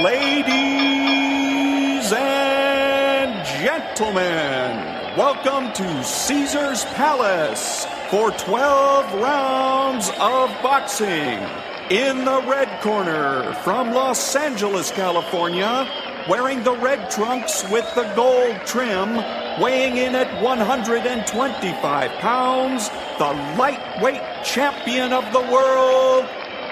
Ladies and gentlemen, welcome to Caesar's Palace for 12 rounds of boxing. In the red corner, from Los Angeles, California, wearing the red trunks with the gold trim, weighing in at 125 pounds, the lightweight champion of the world,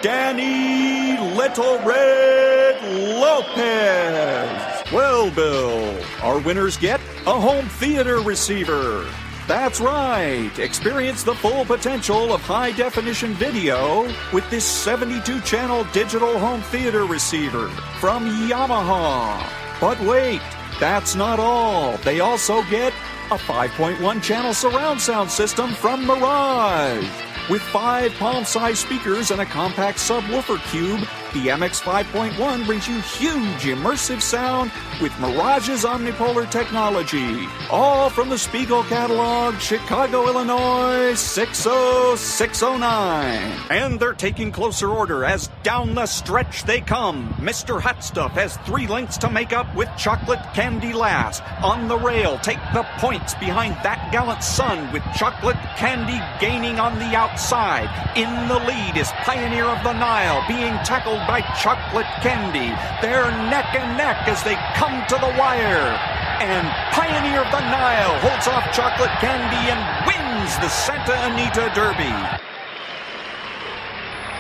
Danny Little Red Lopez. Well, Bill, our winners get a home theater receiver. That's right. Experience the full potential of high-definition video with this 72-channel digital home theater receiver from Yamaha. But wait, that's not all. They also get a 5.1-channel surround sound system from Mirage. With 5 palm-sized speakers and a compact subwoofer cube, the MX 5.1 brings you huge immersive sound with Mirage's omnipolar technology. All from the Spiegel catalog, Chicago, Illinois, 60609. And they're taking closer order as down the stretch they come. Mr. Hot Stuff has 3 lengths to make up with chocolate candy last. On the rail, take the points behind that gallant son with chocolate candy gaining on the outside. In the lead is Pioneer of the Nile being tackled by chocolate candy. They're neck and neck as they come to the wire. And Pioneer of the Nile holds off chocolate candy and wins the Santa Anita Derby.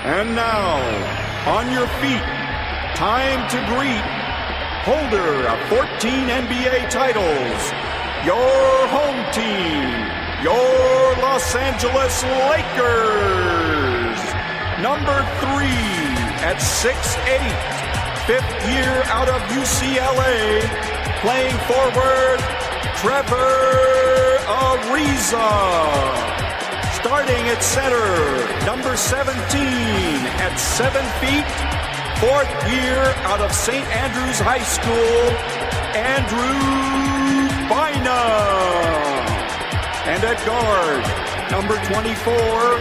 And now, on your feet, time to greet holder of 14 NBA titles, your home team, your Los Angeles Lakers. Number 3 at 6'8", 5th year out of UCLA, playing forward, Trevor Ariza. Starting at center, number 17 at 7 feet, 4th year out of St. Andrews High School, Andrew Bynum. And at guard, number 24,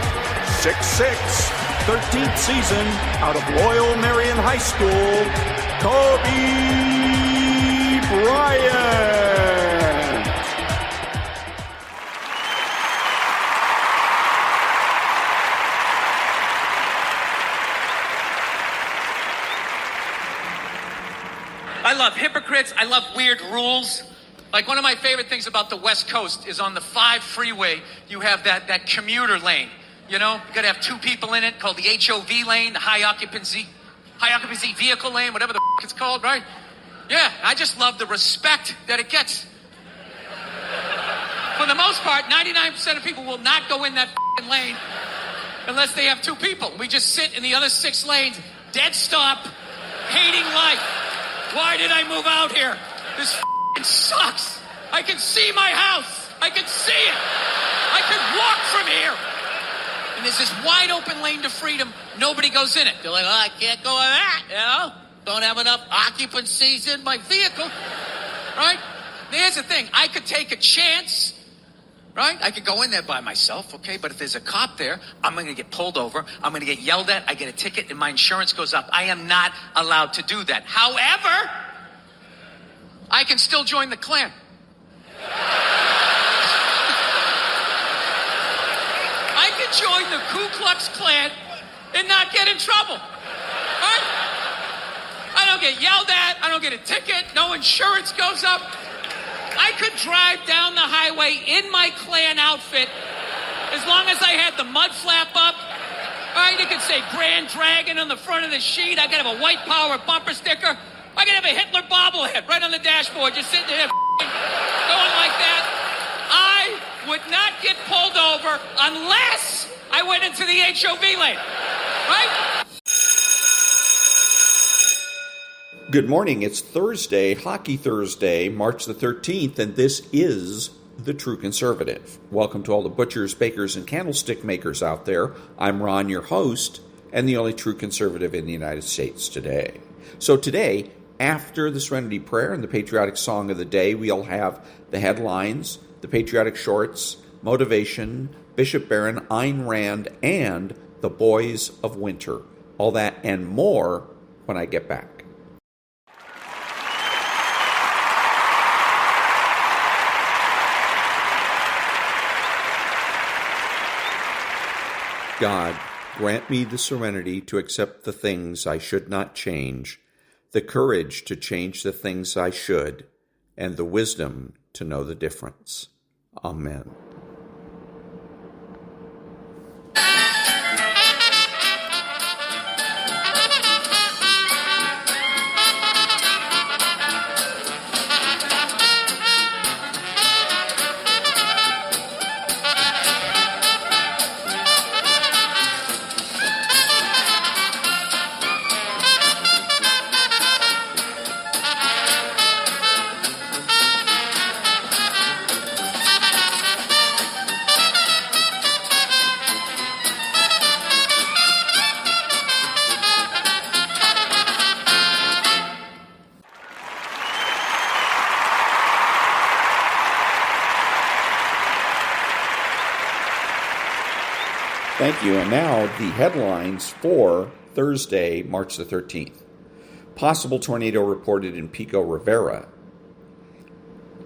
6'6", 13th season out of Loyal Marion High School, Kobe Bryant. I love hypocrites. I love weird rules. Like, one of my favorite things about the West Coast is on the 5 freeway, you have that commuter lane. You know, you gotta have 2 people in it, called the HOV lane, the high occupancy vehicle lane, whatever the it's called, right? Yeah, I just love the respect that it gets. For the most part, 99% of people will not go in that lane unless they have 2 people. We just sit in the other 6 lanes, dead stop, hating life. Why did I move out here? This sucks. I can see my house. I can see it. I could walk from here. And there's this wide open lane to freedom. Nobody goes in it. They're like, oh, I can't go in that, you know? Don't have enough occupancies in my vehicle, right? Here's the thing. I could take a chance, right? I could go in there by myself, okay? But if there's a cop there, I'm going to get pulled over. I'm going to get yelled at. I get a ticket, and my insurance goes up. I am not allowed to do that. However, I can still join the Klan. I can join the Ku Klux Klan and not get in trouble. Right? I don't get yelled at. I don't get a ticket. No insurance goes up. I could drive down the highway in my Klan outfit as long as I had the mud flap up. Right? It could say Grand Dragon on the front of the sheet. I could have a white power bumper sticker. I could have a Hitler bobblehead right on the dashboard, just sitting there going like that. I would not get pulled over unless I went into the HOV lane, right? Good morning. It's Thursday, Hockey Thursday, March the 13th, and this is The True Conservative. Welcome to all the butchers, bakers, and candlestick makers out there. I'm Ron, your host, and the only true conservative in the United States today. So today, after the Serenity Prayer and the patriotic song of the day, we'll have the headlines, the patriotic shorts, motivation, Bishop Barron, Ayn Rand, and the Boys of Winter. All that and more when I get back. God, grant me the serenity to accept the things I should not change, the courage to change the things I should, and the wisdom to know the difference. Amen. Thank you. And now the headlines for Thursday, March the 13th. Possible tornado reported in Pico Rivera.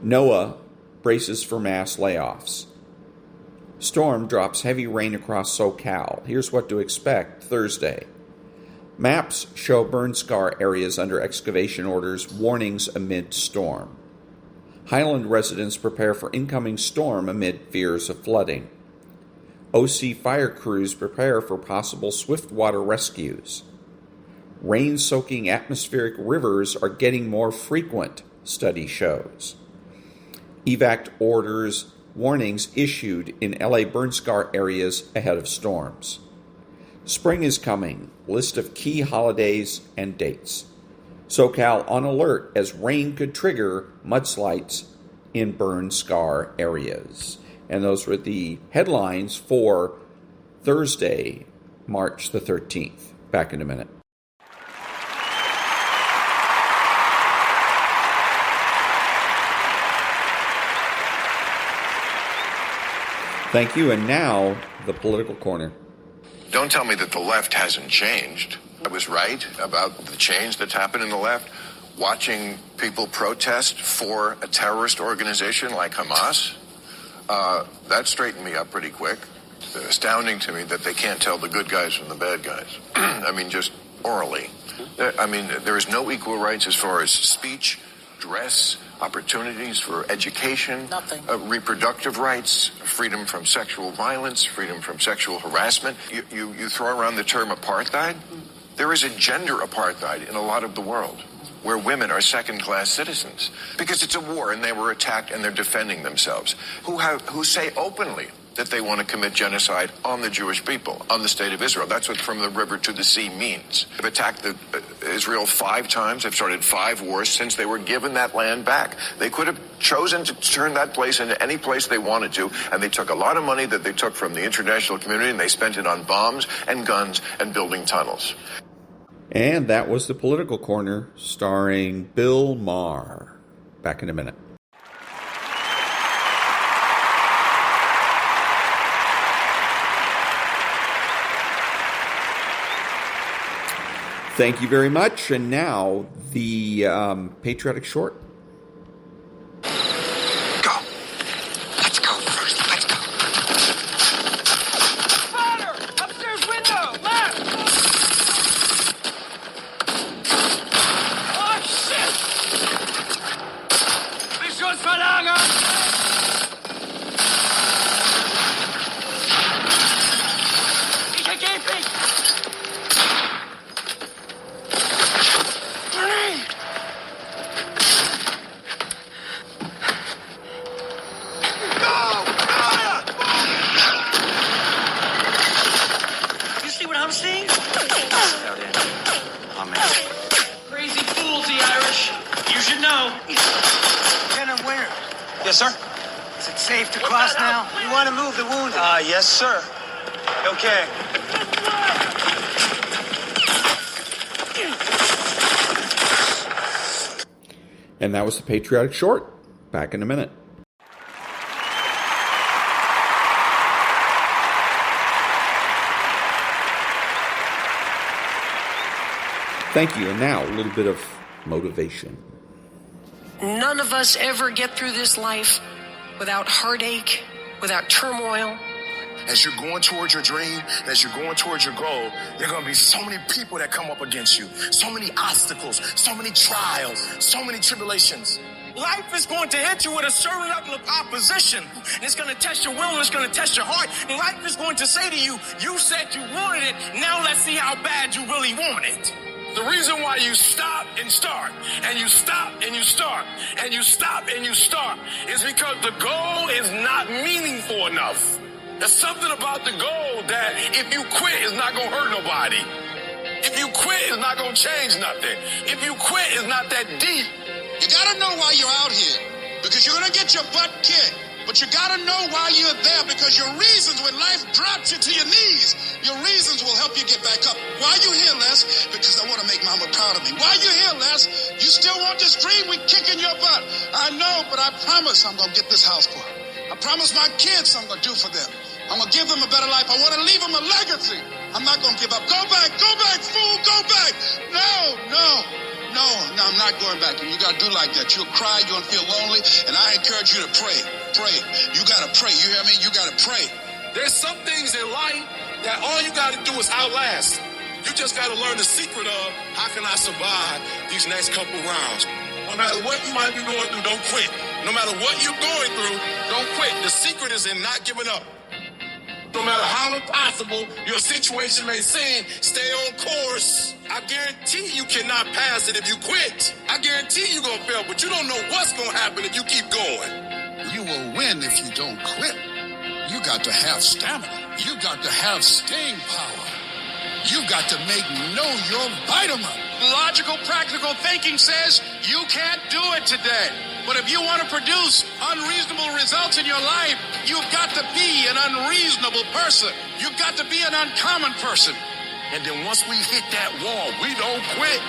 NOAA braces for mass layoffs. Storm drops heavy rain across SoCal. Here's what to expect Thursday. Maps show burn scar areas under excavation orders, warnings amid storm. Highland residents prepare for incoming storm amid fears of flooding. OC fire crews prepare for possible swiftwater rescues. Rain-soaking atmospheric rivers are getting more frequent, study shows. Evac orders, warnings issued in LA burn scar areas ahead of storms. Spring is coming, list of key holidays and dates. SoCal on alert as rain could trigger mudslides in burn scar areas. And those were the headlines for Thursday, March the 13th. Back in a minute. Thank you. And now, the political corner. Don't tell me that the left hasn't changed. I was right about the change that's happened in the left. Watching people protest for a terrorist organization like Hamas, that straightened me up pretty quick. It's astounding to me that they can't tell the good guys from the bad guys. I mean, just orally. I mean, there is no equal rights as far as speech, dress, opportunities for education, reproductive rights, freedom from sexual violence, freedom from sexual harassment. You throw around the term apartheid. There is a gender apartheid in a lot of the world, where women are second-class citizens because it's a war and they were attacked and they're defending themselves, who say openly that they want to commit genocide on the Jewish people, on the state of Israel. That's what from the river to the sea means. They've attacked Israel 5 times. They've started 5 wars since they were given that land back. They could have chosen to turn that place into any place they wanted to, and they took a lot of money that they took from the international community and they spent it on bombs and guns and building tunnels. And that was the political corner starring Bill Maher. Back in a minute. Thank you very much. And now the patriotic short. Go. Let's go first. Let's go. Fire! Upstairs window! Left! Oh, shit! Beschussverlager! Ich ergebe mich! Yes, sir. Is it safe to cross now? We want to move the wounded. Yes, sir. Okay. And that was the patriotic short. Back in a minute. Thank you. And now a little bit of motivation. None of us ever get through this life without heartache, without turmoil, As you're going towards your dream, as you're going towards your goal, there are going to be so many people that come up against you, so many obstacles, so many trials, so many tribulations. Life is going to hit you with a certain level of opposition. And it's going to test your will, and it's going to test your heart. And life is going to say to you, you said you wanted it, now let's see how bad you really want it. The reason why you stop and start, and you stop and you start, and you stop and you start, is because the goal is not meaningful enough. There's something about the goal that if you quit, it's not going to hurt nobody. If you quit, it's not going to change nothing. If you quit, it's not that deep. You gotta know why you're out here, because you're gonna get your butt kicked. But you gotta know why you're there, because your reasons, when life drops you to your knees, your reasons will help you get back up. Why you here, Les? Because I want to make mama proud of me. Why you here, Les? You still want this dream? We kicking your butt. I know, but I promise I'm gonna get this house for her. I promise my kids I'm gonna do for them. I'm gonna give them a better life. I want to leave them a legacy. I'm not gonna give up. Go back, fool, go back. No, I'm not going back. And you got to do like that. You'll cry, you'll feel lonely, and I encourage you to pray. Pray. You got to pray. You hear me? You got to pray. There's some things in life that all you got to do is outlast. You just got to learn the secret of how can I survive these next couple rounds. No matter what you might be going through, don't quit. No matter what you're going through, don't quit. The secret is in not giving up. No matter how impossible your situation may seem, stay on course. I guarantee you cannot pass it if you quit. I guarantee you're going to fail, but you don't know what's going to happen if you keep going. You will win if you don't quit. You got to have stamina. You got to have staying power. You got to know your vitamin. Logical, practical thinking says you can't do it today. But if you want to produce unreasonable results in your life, you've got to be an unreasonable person. You've got to be an uncommon person. And then once we hit that wall, we don't quit.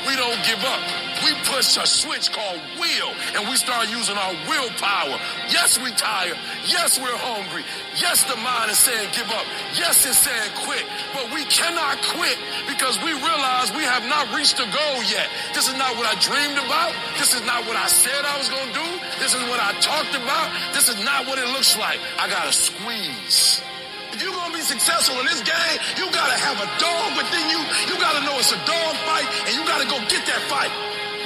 We don't give up. We push a switch called will, and we start using our willpower. Yes, we're tired. Yes, we're hungry. Yes, the mind is saying give up. Yes, it's saying quit. But we cannot quit because we realize we have not reached the goal yet. This is not what I dreamed about. This is not what I said I was going to do. This is what I talked about. This is not what it looks like. I got to squeeze. If you're going to be successful in this game, you got to have a dog within you. You got to know it's a dog fight, and you got to go get that fight.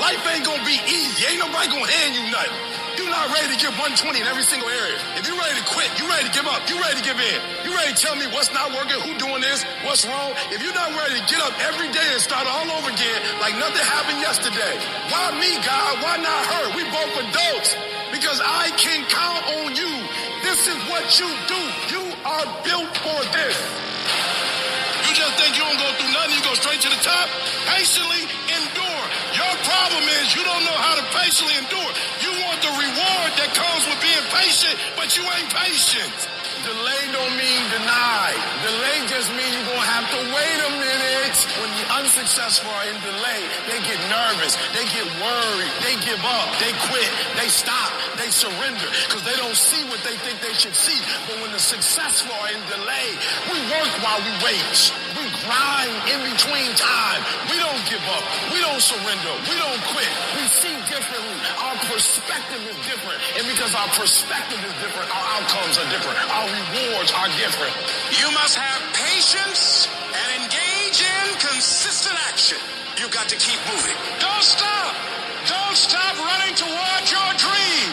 Life ain't going to be easy. Ain't nobody going to hand you nothing. You're not ready to get 120 in every single area. If you're ready to quit, you're ready to give up, you're ready to give in. You're ready to tell me what's not working, who doing this, what's wrong. If you're not ready to get up every day and start all over again like nothing happened yesterday, why me, God? Why not her? We both adults. Because I can count on you. This is what you do. You are built for this. You just think you don't go through nothing, you go straight to the top? Patiently endure. Your problem is you don't know how to patiently endure. You want the reward that comes with being patient, but you ain't patient. Delay don't mean deny. Delay just means you're going to have to wait a minute. When the unsuccessful are in delay, they get nervous, they get worried, they give up, they quit, they stop, they surrender because they don't see what they think they should see. But when the successful are in delay, we work while we wait. We grind in between time. We don't give up. We don't surrender. We don't quit. We see differently. Our perspective is different. And because our perspective is different, our outcomes are different. Our rewards are different. You must have patience and engage in consistent action. You got to keep moving. Don't stop. Don't stop running toward your dream.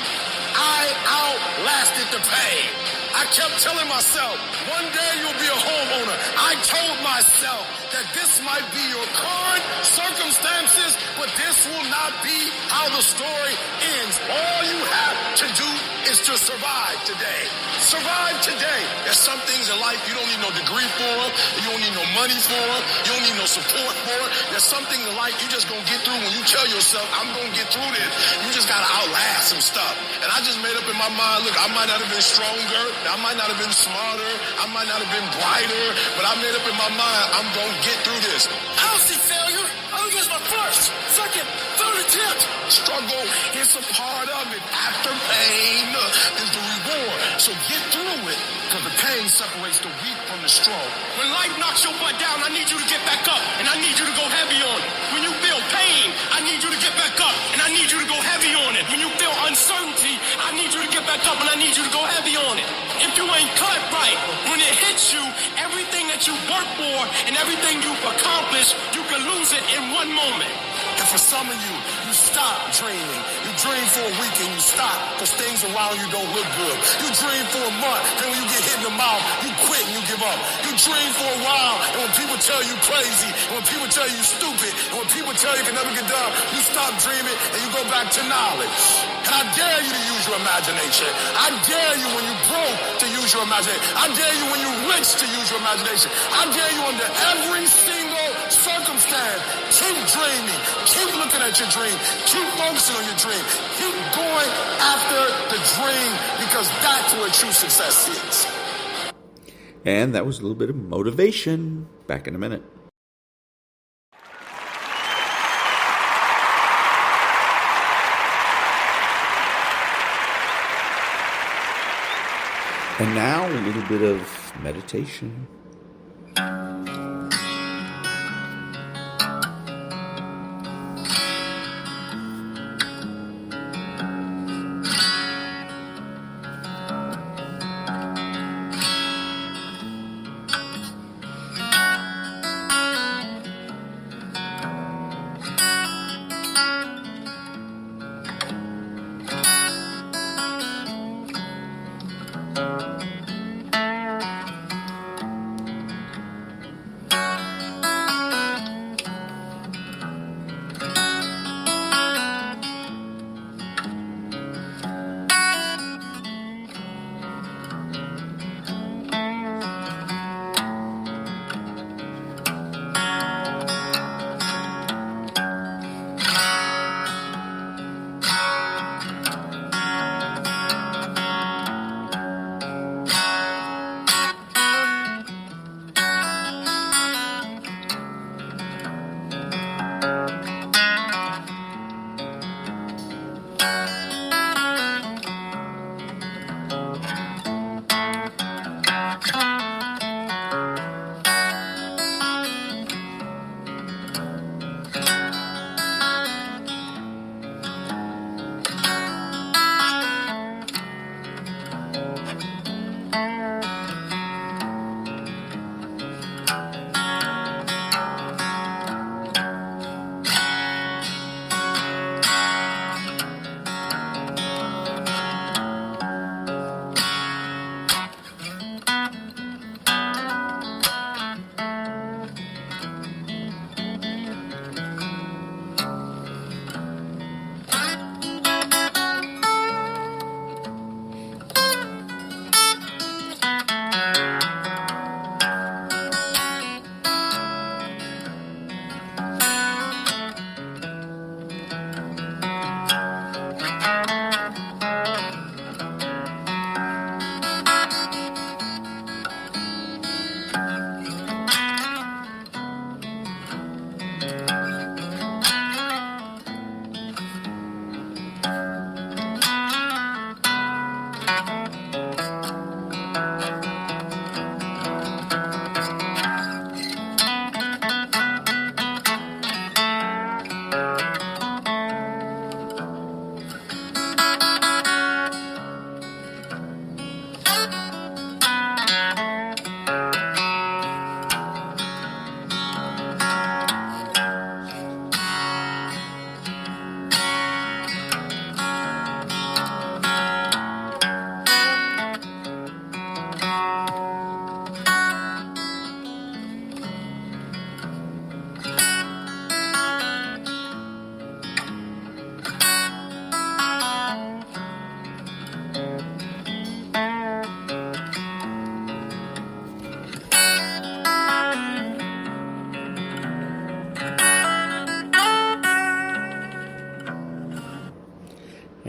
I outlasted the pain. I kept telling myself, one day you'll be a homeowner. I told myself that this might be your current circumstances, but this will not be how the story ends. All you have to do is to survive today. Survive today. There's some things in life you don't need no degree for them. You don't need no money for them. You don't need no support for it. There's some things in life you just gonna get through when you tell yourself, I'm gonna get through this. You just gotta outlast some stuff. And I just made up in my mind, look, I might not have been stronger. I might not have been smarter. I might not have been brighter. But I made up in my mind, I'm gonna get through this. I don't see failure. I think it's my first, second, third attempt. Struggle is a part of it. After pain is the reward. So get through it, because the pain separates the weak from the strong. When life knocks your butt down, I need you to get back up, and I need you to go heavy on it. When you feel pain, I need you to get back up, and I need you to go heavy on it. When you feel uncertainty, I need you to get back back up and I need you to go heavy on it. If you ain't cut right, when it hits you, everything that you work for and everything you've accomplished, you can lose it in one moment. And for some of you, you stop dreaming. You dream for a week and you stop because things around you don't look good. You dream for a month, then when you get hit in the mouth, you quit and you give up. You dream for a while, and when people tell you crazy, and when people tell you stupid, and when people tell you can never get done, you stop dreaming and you go back to knowledge. And I dare you to use your imagination. I dare you when you're broke to use your imagination. I dare you when you're rich to use your imagination. I dare you under every single circumstance. Keep dreaming. Keep looking at your dream. Keep focusing on your dream. Keep going after the dream because that's where true success is. And that was a little bit of motivation. Back in a minute. And now a little bit of meditation.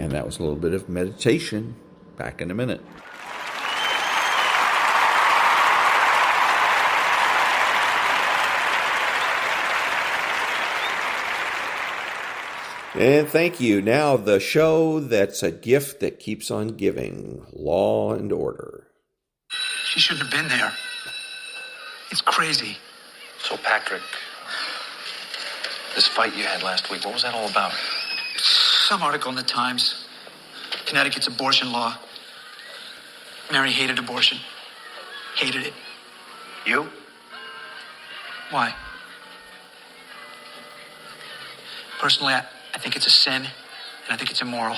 And that was a little bit of meditation. Back in a minute. And thank you. Now the show that's a gift that keeps on giving. Law and Order. She shouldn't have been there. It's crazy. So, Patrick, this fight you had last week, what was that all about? Some article in the Times. Connecticut's abortion law. Mary hated abortion. Hated it. You? Why? Personally, I think it's a sin, and I think it's immoral.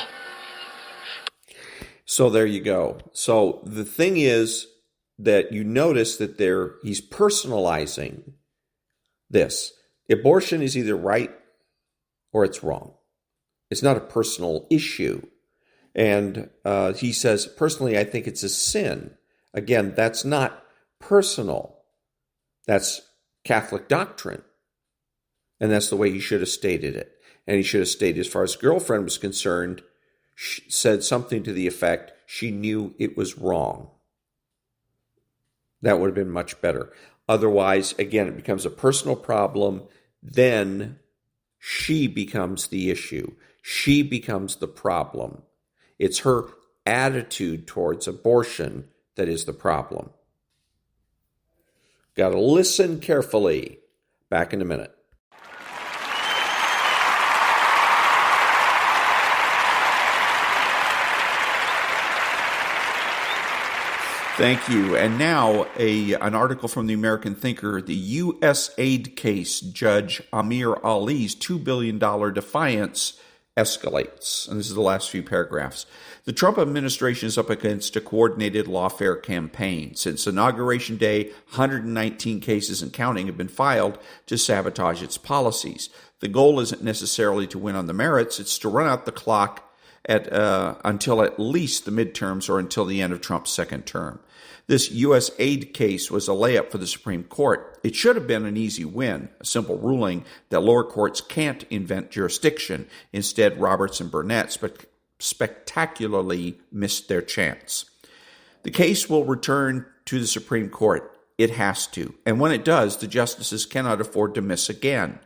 So there you go. So the thing is that you notice that he's personalizing this. Abortion is either right or it's wrong. It's not a personal issue. And he says, personally, I think it's a sin. Again, that's not personal. That's Catholic doctrine. And that's the way he should have stated it. And he should have stated, as far as girlfriend was concerned, said something to the effect, she knew it was wrong. That would have been much better. Otherwise, again, it becomes a personal problem. Then she becomes the issue. She becomes the problem. It's her attitude towards abortion that is the problem. Got to listen carefully. Back in a minute. Thank you. And now an article from the American Thinker, the U.S. aid case, Judge Amir Ali's $2 billion defiance escalates. And this is the last few paragraphs. The Trump administration is up against a coordinated lawfare campaign. Since Inauguration Day, 119 cases and counting have been filed to sabotage its policies. The goal isn't necessarily to win on the merits, it's to run out the clock until at least the midterms or until the end of Trump's second term. This U.S. aid case was a layup for the Supreme Court. It should have been an easy win, a simple ruling that lower courts can't invent jurisdiction. Instead, Roberts and Burnett spectacularly missed their chance. The case will return to the Supreme Court. It has to. And when it does, the justices cannot afford to miss again.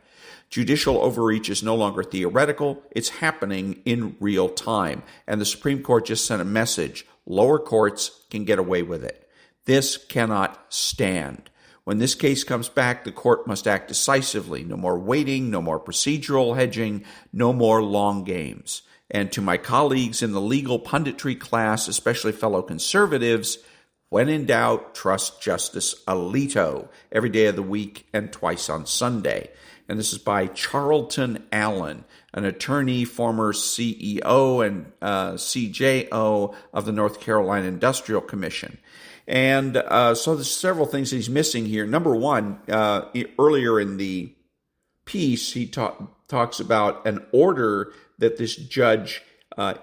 Judicial overreach is no longer theoretical. It's happening in real time. And the Supreme Court just sent a message. Lower courts can get away with it. This cannot stand. When this case comes back, the court must act decisively. No more waiting, no more procedural hedging, no more long games. And to my colleagues in the legal punditry class, especially fellow conservatives, when in doubt, trust Justice Alito every day of the week and twice on Sunday. And this is by Charlton Allen, an attorney, former CEO and CJO of the North Carolina Industrial Commission. And so there's several things he's missing here. Number one, earlier in the piece, he talks about an order that this judge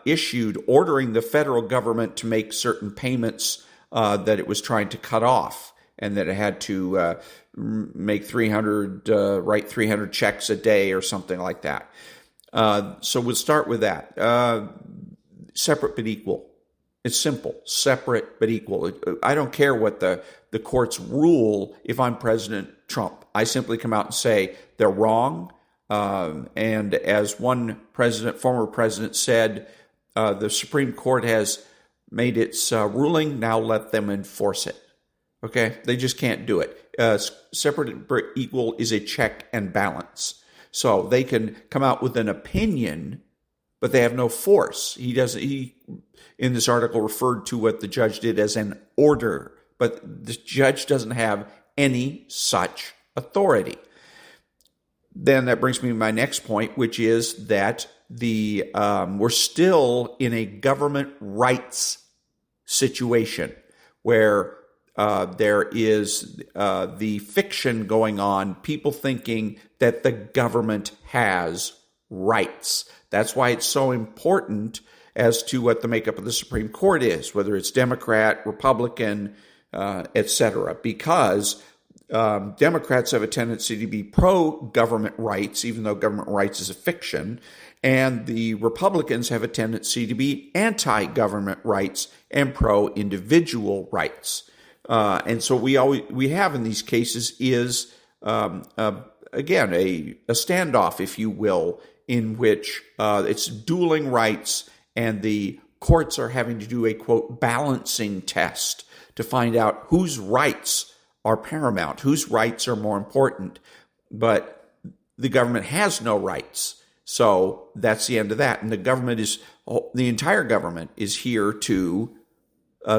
issued ordering the federal government to make certain payments that it was trying to cut off, and that it had to make 300, write 300 checks a day or something like that. So we'll start with that. Separate but equal. It's simple. Separate but equal. I don't care what the courts rule if I'm President Trump. I simply come out and say they're wrong. And as one former president said, the Supreme Court has made its ruling. Now let them enforce it. Okay? They just can't do it. Separate but equal is a check and balance. So they can come out with an opinion, but they have no force. He in this article referred to what the judge did as an order, but the judge doesn't have any such authority. Then that brings me to my next point, which is that we're still in a government rights situation where there is the fiction going on, people thinking that the government has rights. That's why it's so important as to what the makeup of the Supreme Court is, whether it's Democrat, Republican, etc. Because Democrats have a tendency to be pro-government rights, even though government rights is a fiction, and the Republicans have a tendency to be anti-government rights and pro-individual rights. And so we have in these cases is, again, a standoff, if you will, in which it's dueling rights, and the courts are having to do a, quote, balancing test to find out whose rights are paramount, whose rights are more important. But the government has no rights. So that's the end of that. And the entire government is here to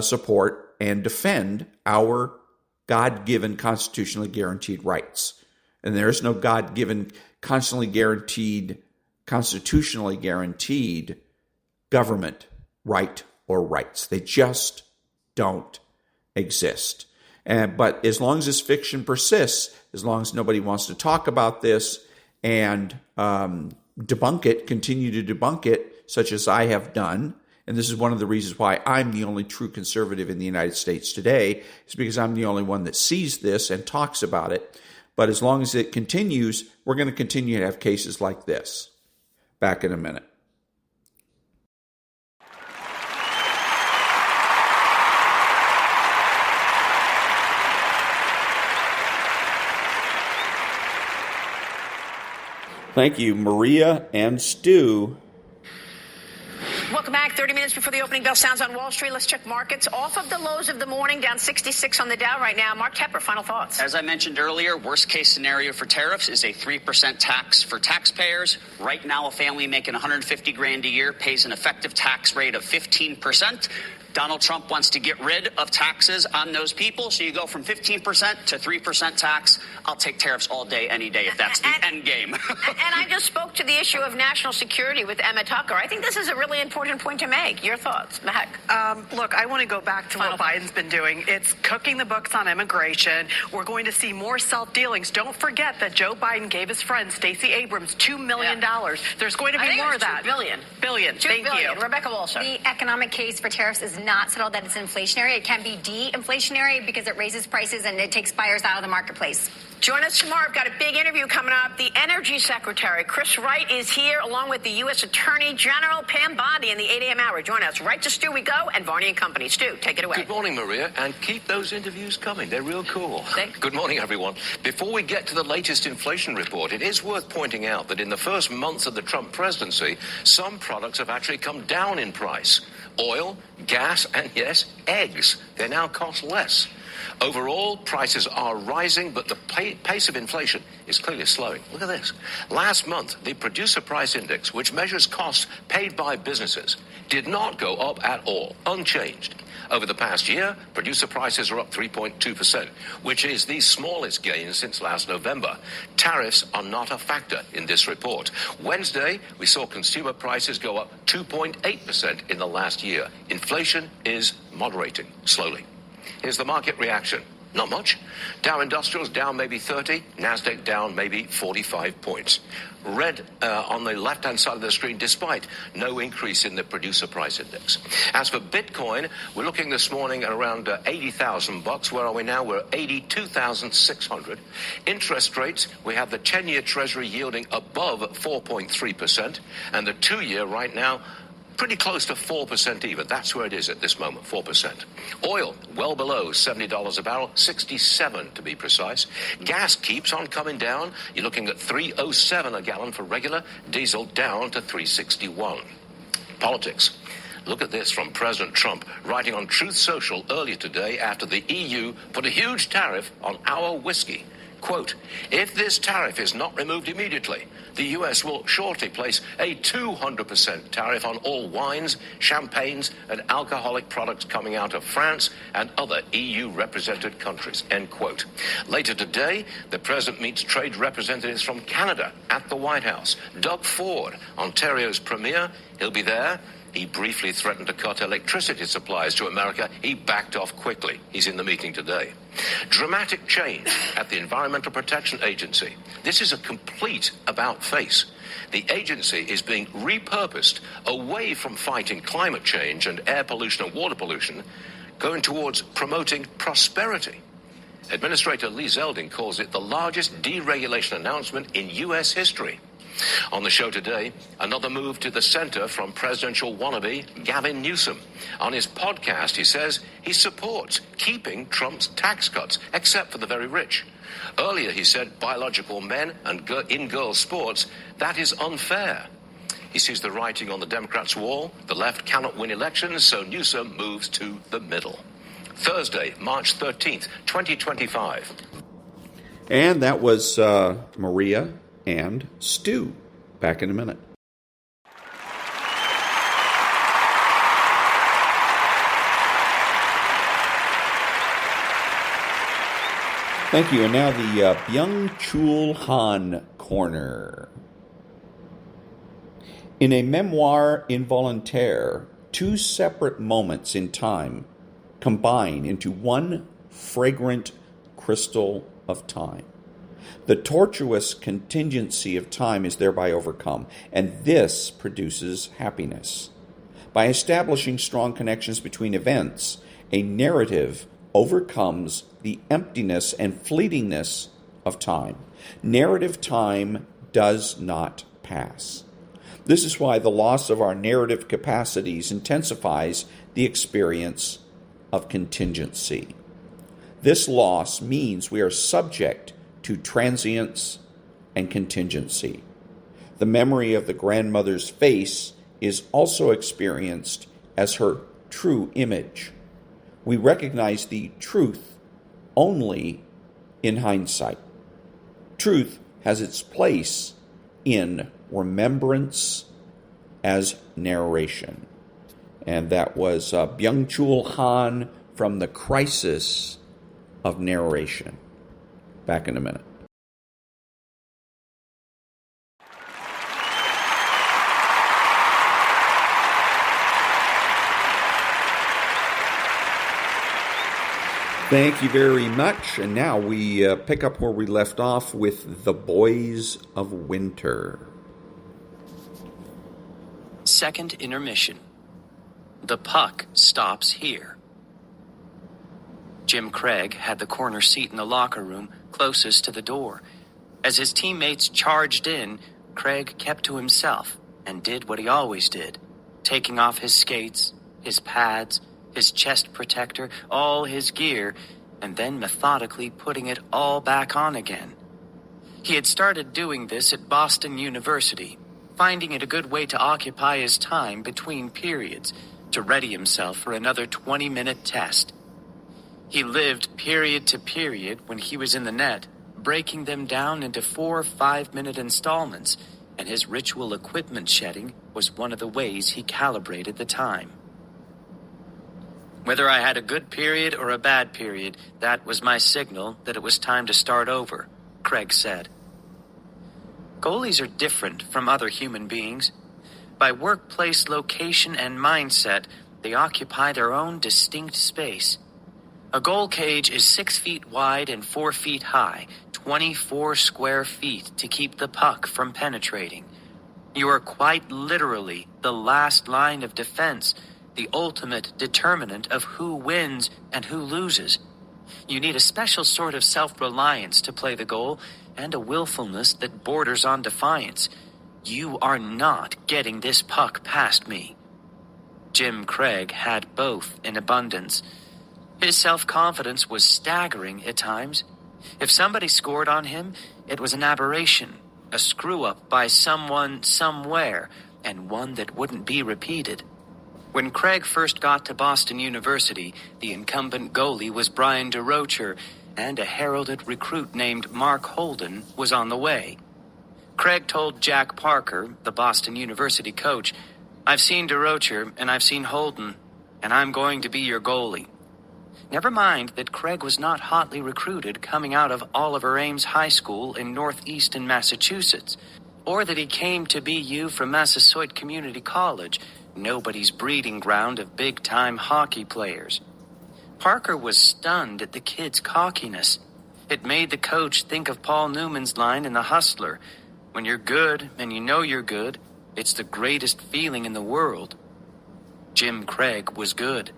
support and defend our God-given constitutionally guaranteed rights. And there is no God-given, constitutionally guaranteed government right or rights. They just don't exist. But as long as this fiction persists, as long as nobody wants to talk about this and debunk it, continue to debunk it, such as I have done, and this is one of the reasons why I'm the only true conservative in the United States today, is because I'm the only one that sees this and talks about it. But as long as it continues, we're going to continue to have cases like this. Back in a minute. Thank you, Maria and Stu. Welcome back. 30 minutes before the opening bell sounds on Wall Street. Let's check markets. Off of the lows of the morning, down 66 on the Dow right now. Mark Tepper, final thoughts. As I mentioned earlier, worst case scenario for tariffs is a 3% tax for taxpayers. Right now, a family making $150,000 a year pays an effective tax rate of 15%. Donald Trump wants to get rid of taxes on those people, so you go from 15% to 3% tax. I'll take tariffs all day, any day, if that's the end game. And I just spoke to the issue of national security with Emma Tucker. I think this is a really important point to make. Your thoughts, Mahek? Look, I want to go back to what Biden's been doing. It's cooking the books on immigration. We're going to see more self-dealings. Don't forget that Joe Biden gave his friend Stacey Abrams $2 million. Yeah. There's going to be more of that. Billion. Thank you. Rebecca Walsh. The economic case for tariffs is not settled that it's inflationary. It can be de-inflationary because it raises prices and it takes buyers out of the marketplace. Join us tomorrow. We've got a big interview coming up. The Energy Secretary, Chris Wright, is here, along with the U.S. Attorney General Pam Bondi in the 8 a.m. hour. Join us. Right to Stu we go, and Varney and Company. Stu, take it away. Good morning, Maria, and keep those interviews coming. They're real cool. Good morning, everyone. Before we get to the latest inflation report, it is worth pointing out that in the first months of the Trump presidency, some products have actually come down in price. Oil, gas, and yes, eggs. They now cost less. Overall, prices are rising, but the pace of inflation is clearly slowing. Look at this. Last month, the Producer Price Index, which measures costs paid by businesses, did not go up at all, unchanged. Over the past year, producer prices are up 3.2%, which is the smallest gain since last November. Tariffs are not a factor in this report. Wednesday, we saw consumer prices go up 2.8% in the last year. Inflation is moderating slowly. Here's the market reaction. Not much. Dow Industrials down maybe 30, NASDAQ down maybe 45 points. Red on the left-hand side of the screen, despite no increase in the producer price index. As for Bitcoin, we're looking this morning at around $80,000. Where are we now? We're 82,600. Interest rates, we have the 10-year Treasury yielding above 4.3%, and the 2-year right now pretty close to 4% even. That's where it is at this moment, 4%. Oil, well below $70 a barrel, 67 to be precise. Gas keeps on coming down. You're looking at $3.07 a gallon for regular. Diesel down to $3.61. Politics. Look at this from President Trump writing on Truth Social earlier today after the EU put a huge tariff on our whiskey. Quote, if this tariff is not removed immediately, the U.S. will shortly place a 200% tariff on all wines, champagnes, and alcoholic products coming out of France and other EU-represented countries, end quote. Later today, the president meets trade representatives from Canada at the White House. Doug Ford, Ontario's premier, he'll be there. He briefly threatened to cut electricity supplies to America. He backed off quickly. He's in the meeting today. Dramatic change at the Environmental Protection Agency. This is a complete about-face. The agency is being repurposed away from fighting climate change and air pollution and water pollution, going towards promoting prosperity. Administrator Lee Zeldin calls it the largest deregulation announcement in U.S. history. On the show today, another move to the center from presidential wannabe Gavin Newsom. On his podcast, he says he supports keeping Trump's tax cuts, except for the very rich. Earlier, he said biological men and in girls' sports, that is unfair. He sees the writing on the Democrats' wall. The left cannot win elections, so Newsom moves to the middle. Thursday, March 13th, 2025. And that was Maria and Stu. Back in a minute. Thank you. And now the Byung-Chul Han Corner. In a memoir involontaire, two separate moments in time combine into one fragrant crystal of time. The tortuous contingency of time is thereby overcome, and this produces happiness. By establishing strong connections between events, a narrative overcomes the emptiness and fleetingness of time. Narrative time does not pass. This is why the loss of our narrative capacities intensifies the experience of contingency. This loss means we are subject to transience and contingency. The memory of the grandmother's face is also experienced as her true image. We recognize the truth only in hindsight. Truth has its place in remembrance as narration. And that was Byung-Chul Han from The Crisis of Narration. Back in a minute. Thank you very much. And now we pick up where we left off with The Boys of Winter. Second intermission. The puck stops here. Jim Craig had the corner seat in the locker room closest to the door. As his teammates charged in, Craig kept to himself and did what he always did, taking off his skates, his pads, his chest protector, all his gear, and then methodically putting it all back on again. He had started doing this at Boston University, finding it a good way to occupy his time between periods, to ready himself for another 20-minute test. He lived period to period when he was in the net, breaking them down into 4 5-minute installments, and his ritual equipment shedding was one of the ways he calibrated the time. Whether I had a good period or a bad period, that was my signal that it was time to start over, Craig said. Goalies are different from other human beings. By workplace location and mindset, they occupy their own distinct space. A goal cage is 6 feet wide and 4 feet high, 24 square feet to keep the puck from penetrating. You are quite literally the last line of defense, the ultimate determinant of who wins and who loses. You need a special sort of self-reliance to play the goal and a willfulness that borders on defiance. You are not getting this puck past me. Jim Craig had both in abundance. His self-confidence was staggering at times. If somebody scored on him, it was an aberration, a screw-up by someone somewhere, and one that wouldn't be repeated. When Craig first got to Boston University, the incumbent goalie was Brian DeRocher, and a heralded recruit named Mark Holden was on the way. Craig told Jack Parker, the Boston University coach, "I've seen DeRocher and I've seen Holden, and I'm going to be your goalie." Never mind that Craig was not hotly recruited coming out of Oliver Ames High School in northeastern Massachusetts, or that he came to BU from Massasoit Community College, nobody's breeding ground of big-time hockey players. Parker was stunned at the kid's cockiness. It made the coach think of Paul Newman's line in The Hustler, "When you're good and you know you're good, it's the greatest feeling in the world." Jim Craig was good.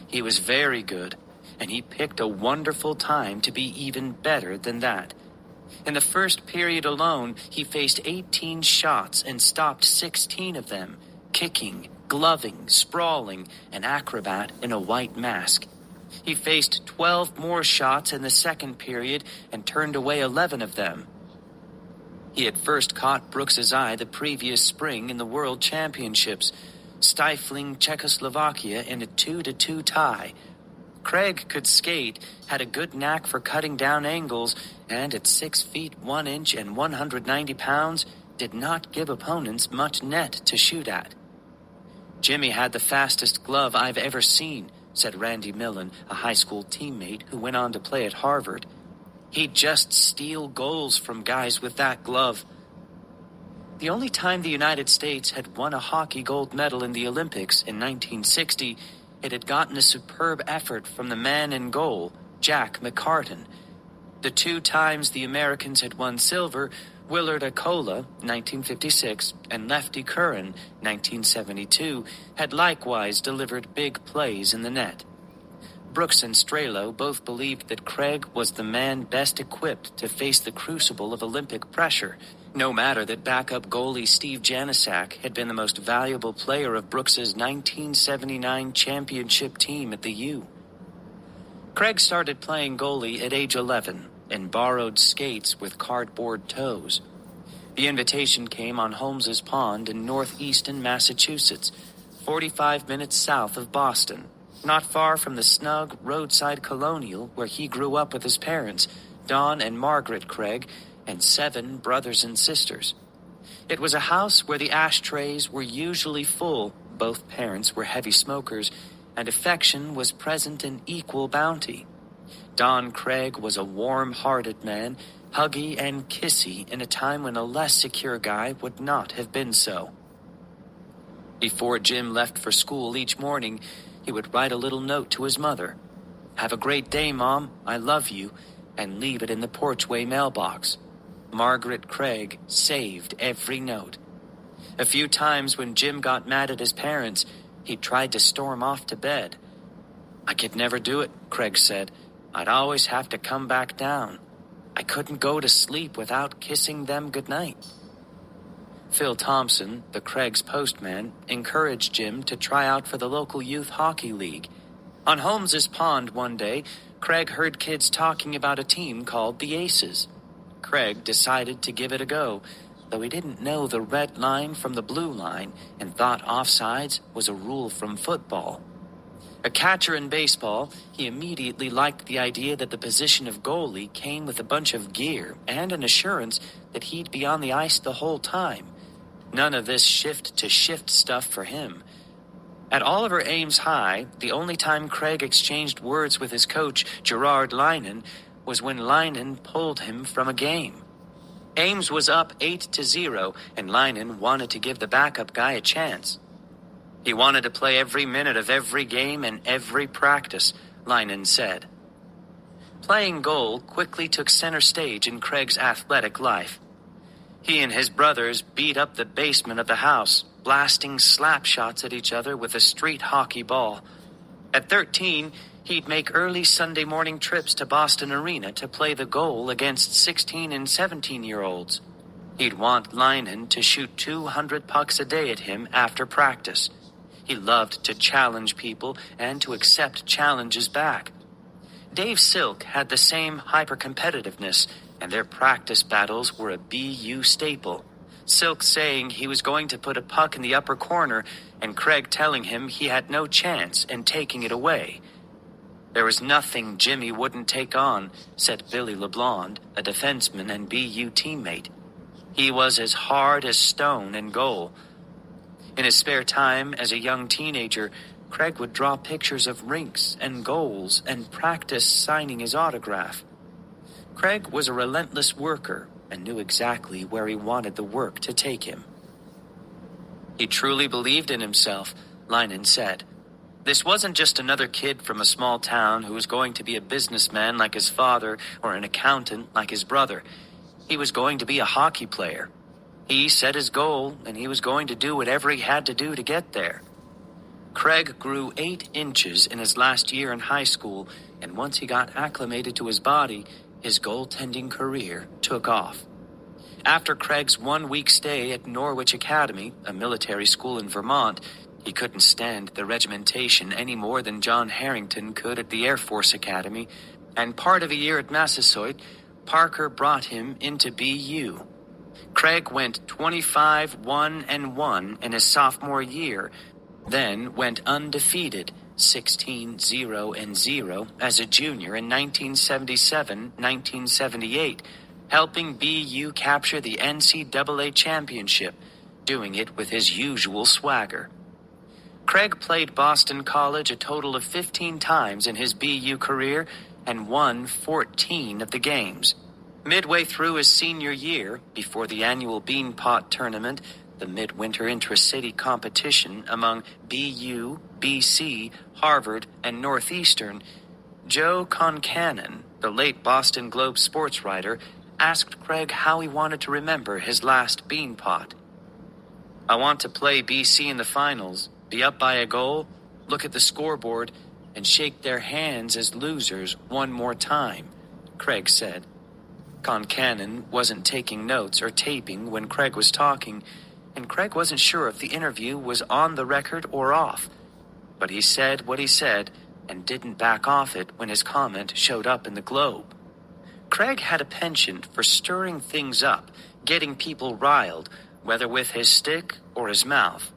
He was very good, and he picked a wonderful time to be even better than that. In the first period alone, he faced 18 shots and stopped 16 of them, kicking, gloving, sprawling, an acrobat in a white mask. He faced 12 more shots in the second period and turned away 11 of them. He had first caught Brooks's eye the previous spring in the World Championships, stifling Czechoslovakia in a 2-2 tie. Craig could skate, had a good knack for cutting down angles, and at 6 feet 1 inch and 190 pounds, did not give opponents much net to shoot at. "Jimmy had the fastest glove I've ever seen," said Randy Millen, a high school teammate who went on to play at Harvard. He'd just steal goals from guys with that glove. The only time the United States had won a hockey gold medal in the Olympics in 1960, it had gotten a superb effort from the man in goal, Jack McCartan. The 2 times the Americans had won silver, Willard Acola, 1956, and Lefty Curran, 1972, had likewise delivered big plays in the net. Brooks and Strelo both believed that Craig was the man best equipped to face the crucible of Olympic pressure, no matter that backup goalie Steve Janicek had been the most valuable player of Brooks's 1979 championship team at the U. Craig started playing goalie at age 11 and borrowed skates with cardboard toes. The invitation came on Holmes's Pond in northeastern Massachusetts, 45 minutes south of Boston, not far from the snug roadside colonial where he grew up with his parents, Don and Margaret Craig, and 7 brothers and sisters. It was a house where the ashtrays were usually full, both parents were heavy smokers, and affection was present in equal bounty. Don Craig was a warm-hearted man, huggy and kissy in a time when a less secure guy would not have been so. Before Jim left for school each morning, he would write a little note to his mother. "Have a great day, Mom. I love you," and leave it in the porchway mailbox. Margaret Craig saved every note. A few times when Jim got mad at his parents, he tried to storm off to bed. "I could never do it," Craig said. "I'd always have to come back down. I couldn't go to sleep without kissing them goodnight." Phil Thompson, the Craig's postman, encouraged Jim to try out for the local youth hockey league. On Holmes's Pond one day, Craig heard kids talking about a team called the Aces. Craig decided to give it a go, though he didn't know the red line from the blue line and thought offsides was a rule from football. A catcher in baseball, he immediately liked the idea that the position of goalie came with a bunch of gear and an assurance that he'd be on the ice the whole time. None of this shift-to-shift stuff for him. At Oliver Ames High, the only time Craig exchanged words with his coach, Gerard Linen, was when Linen pulled him from a game. Ames was up 8-0, and Linen wanted to give the backup guy a chance. He wanted to play every minute of every game and every practice, Linen said. Playing goal quickly took center stage in Craig's athletic life. He and his brothers beat up the basement of the house, blasting slap shots at each other with a street hockey ball. At 13, he'd make early Sunday morning trips to Boston Arena to play the goal against 16 and 17-year-olds. He'd want Linen to shoot 200 pucks a day at him after practice. He loved to challenge people and to accept challenges back. Dave Silk had the same hyper-competitiveness, and their practice battles were a BU staple. Silk saying he was going to put a puck in the upper corner, and Craig telling him he had no chance and taking it away. There was nothing Jimmy wouldn't take on, said Billy LeBlond, a defenseman and BU teammate. He was as hard as stone in goal. In his spare time as a young teenager, Craig would draw pictures of rinks and goals and practice signing his autograph. Craig was a relentless worker and knew exactly where he wanted the work to take him. He truly believed in himself, Linen said. This wasn't just another kid from a small town who was going to be a businessman like his father or an accountant like his brother. He was going to be a hockey player. He set his goal, and he was going to do whatever he had to do to get there. Craig grew 8 inches in his last year in high school, and once he got acclimated to his body, his goaltending career took off. After Craig's 1-week stay at Norwich Academy, a military school in Vermont, he couldn't stand the regimentation any more than John Harrington could at the Air Force Academy, and part of a year at Massasoit, Parker brought him into BU. Craig went 25-1-1 in his sophomore year, then went undefeated 16-0-0 as a junior in 1977-1978, helping BU capture the NCAA championship, doing it with his usual swagger. Craig played Boston College a total of 15 times in his BU career and won 14 of the games. Midway through his senior year, before the annual Beanpot Tournament, the midwinter intra-city competition among BU, BC, Harvard, and Northeastern, Joe Concannon, the late Boston Globe sports writer, asked Craig how he wanted to remember his last Beanpot. "I want to play BC in the finals, be up by a goal, look at the scoreboard, and shake their hands as losers one more time," Craig said. Concannon wasn't taking notes or taping when Craig was talking, and Craig wasn't sure if the interview was on the record or off. But he said what he said and didn't back off it when his comment showed up in the Globe. Craig had a penchant for stirring things up, getting people riled, whether with his stick or his mouth.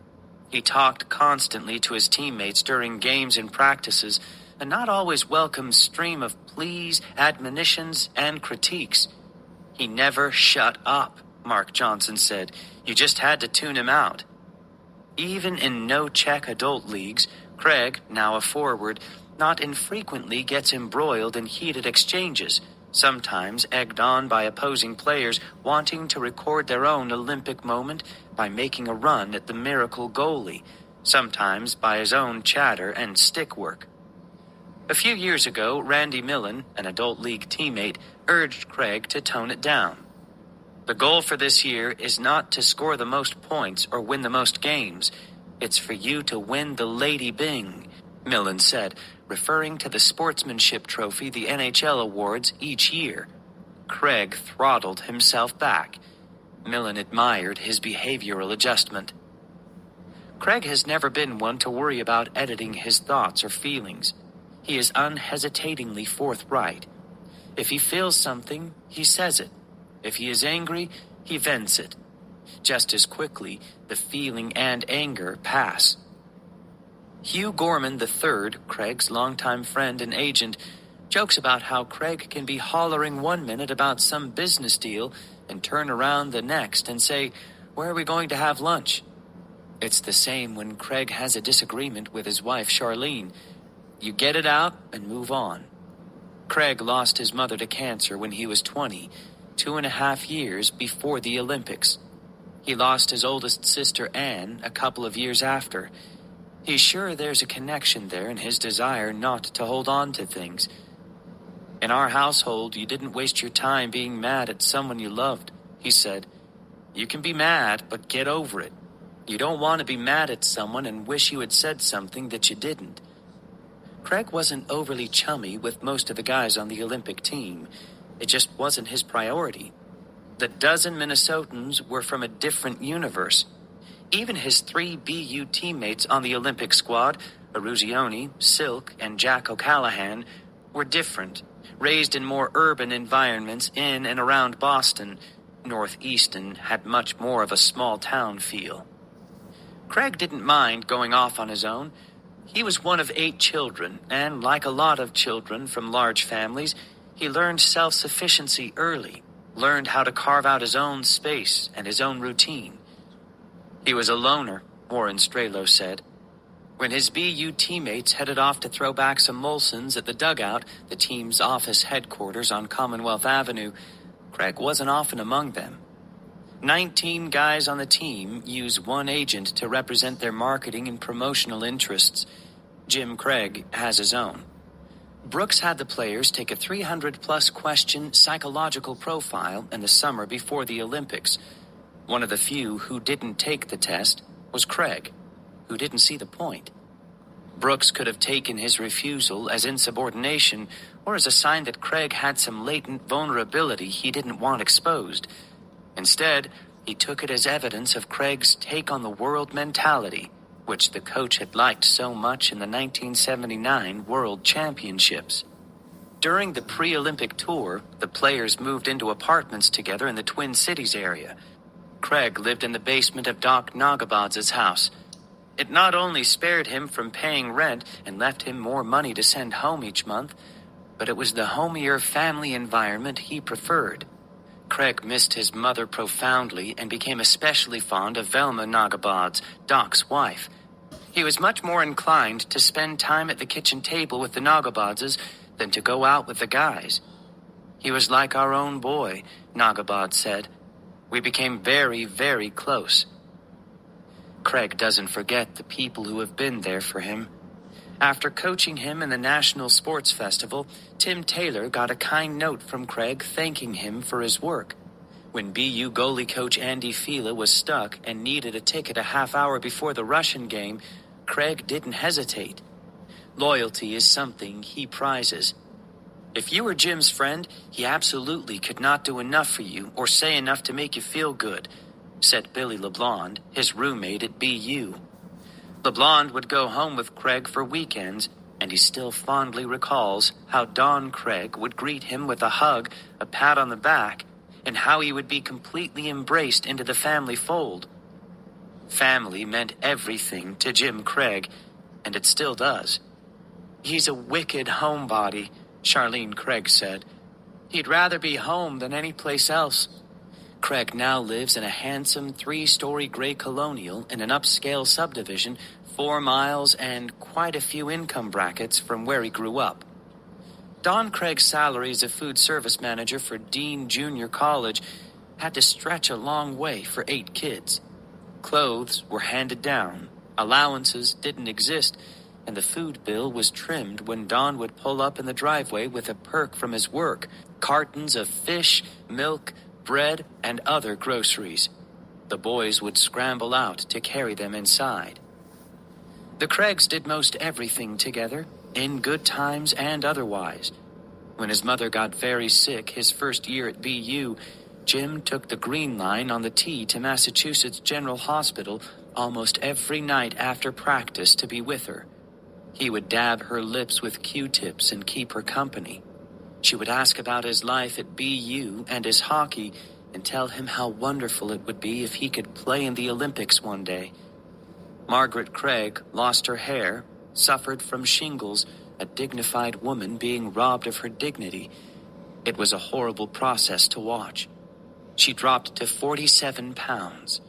He talked constantly to his teammates during games and practices, a not always welcome stream of pleas, admonitions, and critiques. "He never shut up," Mark Johnson said. "You just had to tune him out." Even in no-check adult leagues, Craig, now a forward, not infrequently gets embroiled in heated exchanges, sometimes egged on by opposing players wanting to record their own Olympic moment by making a run at the miracle goalie, sometimes by his own chatter and stick work. A few years ago, Randy Millen, an adult league teammate, urged Craig to tone it down. "The goal for this year is not to score the most points or win the most games. It's for you to win the Lady Byng," Millen said, referring to the sportsmanship trophy the NHL awards each year. Craig throttled himself back. Millen admired his behavioral adjustment. Craig has never been one to worry about editing his thoughts or feelings. He is unhesitatingly forthright. If he feels something, he says it. If he is angry, he vents it. Just as quickly, the feeling and anger pass. Hugh Gorman III, Craig's longtime friend and agent, jokes about how Craig can be hollering one minute about some business deal and turn around the next and say, "Where are we going to have lunch?" It's the same when Craig has a disagreement with his wife, Charlene. You get it out and move on. Craig lost his mother to cancer when he was 20, 2.5 years before the Olympics. He lost his oldest sister, Anne, a couple of years after. He's sure there's a connection there in his desire not to hold on to things. "In our household, you didn't waste your time being mad at someone you loved," he said. "You can be mad, but get over it. You don't want to be mad at someone and wish you had said something that you didn't." Craig wasn't overly chummy with most of the guys on the Olympic team. It just wasn't his priority. The dozen Minnesotans were from a different universe. Even his 3 BU teammates on the Olympic squad, Eruzione, Silk, and Jack O'Callahan, were different, raised in more urban environments in and around Boston. Northeastern had much more of a small-town feel. Craig didn't mind going off on his own. He was one of 8 children, and like a lot of children from large families, he learned self-sufficiency early, learned how to carve out his own space and his own routine. He was a loner, Warren Strelo said. When his BU teammates headed off to throw back some Molsons at the dugout, the team's office headquarters on Commonwealth Avenue, Craig wasn't often among them. 19 guys on the team use one agent to represent their marketing and promotional interests. Jim Craig has his own. Brooks had the players take a 300-plus question psychological profile in the summer before the Olympics. One of the few who didn't take the test was Craig, who didn't see the point. Brooks could have taken his refusal as insubordination or as a sign that Craig had some latent vulnerability he didn't want exposed. Instead, he took it as evidence of Craig's take on the world mentality, which the coach had liked so much in the 1979 World Championships. During the pre-Olympic tour, the players moved into apartments together in the Twin Cities area. Craig lived in the basement of Doc Nagabadz's house. It not only spared him from paying rent and left him more money to send home each month, but it was the homier family environment he preferred. Craig missed his mother profoundly and became especially fond of Velma Nagabadz, Doc's wife. He was much more inclined to spend time at the kitchen table with the Nagabadzes than to go out with the guys. He was like our own boy, Nagabad said. We became very, very close. Craig doesn't forget the people who have been there for him. After coaching him in the National Sports Festival, Tim Taylor got a kind note from Craig thanking him for his work. When BU goalie coach Andy Fila was stuck and needed a ticket a half hour before the Russian game, Craig didn't hesitate. Loyalty is something he prizes. If you were Jim's friend, he absolutely could not do enough for you or say enough to make you feel good, said Billy LeBlond, his roommate at BU. LeBlond would go home with Craig for weekends, and he still fondly recalls how Don Craig would greet him with a hug, a pat on the back, and how he would be completely embraced into the family fold. Family meant everything to Jim Craig, and it still does. He's a wicked homebody, Charlene Craig said. He'd rather be home than any place else. Craig now lives in a handsome 3-story gray colonial in an upscale subdivision 4 miles and quite a few income brackets from where he grew up. Don Craig's salary as a food service manager for Dean Junior College had to stretch a long way for 8 kids. Clothes were handed down, allowances didn't exist, and the food bill was trimmed when Don would pull up in the driveway with a perk from his work, cartons of fish, milk, bread, and other groceries. The boys would scramble out to carry them inside. The Craigs did most everything together, in good times and otherwise. When his mother got very sick his first year at BU, Jim took the Green Line on the T to Massachusetts General Hospital almost every night after practice to be with her. He would dab her lips with Q-tips and keep her company. She would ask about his life at BU and his hockey and tell him how wonderful it would be if he could play in the Olympics one day. Margaret Craig lost her hair, suffered from shingles, a dignified woman being robbed of her dignity. It was a horrible process to watch. She dropped to 47 pounds.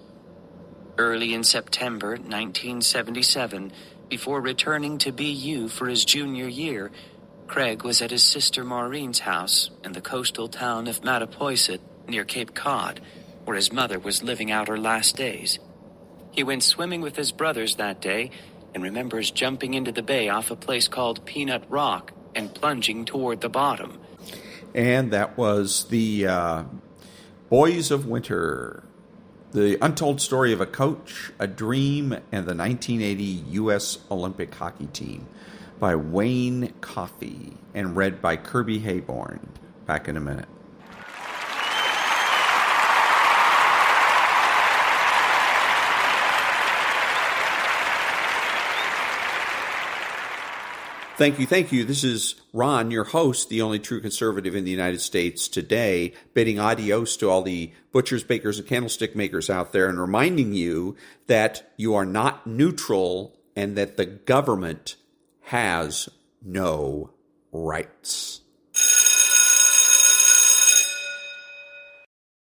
Early in September 1977, before returning to BU for his junior year, Craig was at his sister Maureen's house in the coastal town of Mattapoisett near Cape Cod, where his mother was living out her last days. He went swimming with his brothers that day and remembers jumping into the bay off a place called Peanut Rock and plunging toward the bottom. And that was the Boys of Winter, the untold story of a coach, a dream, and the 1980 U.S. Olympic hockey team by Wayne Coffey and read by Kirby Hayborn. Back in a minute. Thank you. This is Ron, your host, the only true conservative in the United States today, bidding adios to all the butchers, bakers, and candlestick makers out there and reminding you that you are not neutral and that the government has no rights.